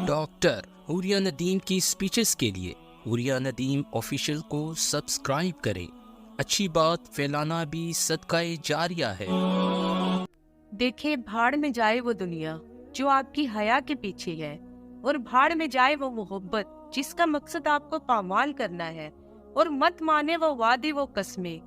Doctor حوریہ Nadeem کی speeches کے لیے حوریہ ندیم آفیشیل کو سبسکرائب کریں۔ اچھی بات پھیلانا بھی صدقہ جاریہ ہے۔ دیکھیں، بھاڑ میں جائے وہ دنیا جو آپ کی حیا کے پیچھے ہے، اور بھاڑ میں جائے وہ محبت جس کا مقصد آپ کو پامال کرنا ہے، اور مت مانے وہ وعدے وہ قسمیں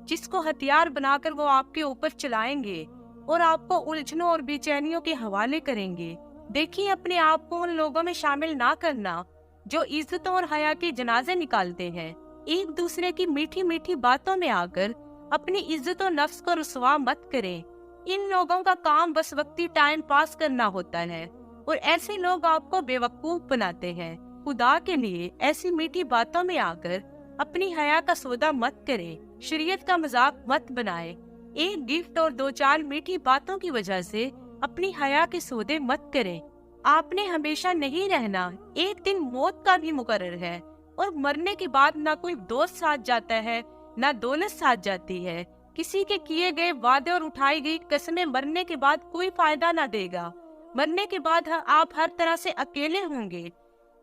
جس کو ہتھیار بنا کر وہ آپ کے اوپر چلائیں گے اور آپ کو الجھنوں اور بے چینیوں کے حوالے کریں گے۔ دیکھیں، اپنے آپ کو ان لوگوں میں شامل نہ کرنا جو عزتوں اور حیا کے جنازے نکالتے ہیں۔ ایک دوسرے کی میٹھی میٹھی باتوں میں آ کر اپنی عزت و نفس کو رسوا مت کریں۔ ان لوگوں کا کام بس وقتی ٹائم پاس کرنا ہوتا ہے، اور ایسے لوگ آپ کو بے وقوف بناتے ہیں۔ خدا کے لیے ایسی میٹھی باتوں میں آ کر اپنی حیا کا سودا مت کریں، شریعت کا مذاق مت بنائے۔ ایک گفٹ اور دو چار میٹھی باتوں کی وجہ سے اپنی حیا کے سودے مت کریں۔ آپ نے ہمیشہ نہیں رہنا، ایک دن موت کا بھی مقرر ہے، اور مرنے کے بعد نہ کوئی دوست ساتھ جاتا ہے نہ دولت ساتھ جاتی ہے۔ کسی کے کیے گئے وعدے اور اٹھائی گئی قسمیں مرنے کے بعد کوئی فائدہ نہ دے گا۔ مرنے کے بعد آپ ہر طرح سے اکیلے ہوں گے،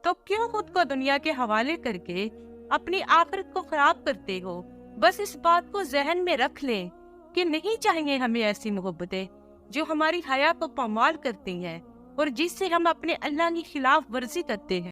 تو کیوں خود کو دنیا کے حوالے کر کے اپنی آخرت کو خراب کرتے ہو؟ بس اس بات کو ذہن میں رکھ لیں کہ نہیں چاہیے ہمیں ایسی محبتیں جو ہماری حیا کو پامال کرتی ہیں اور جس سے ہم اپنے اللہ کی خلاف ورزی کرتے ہیں۔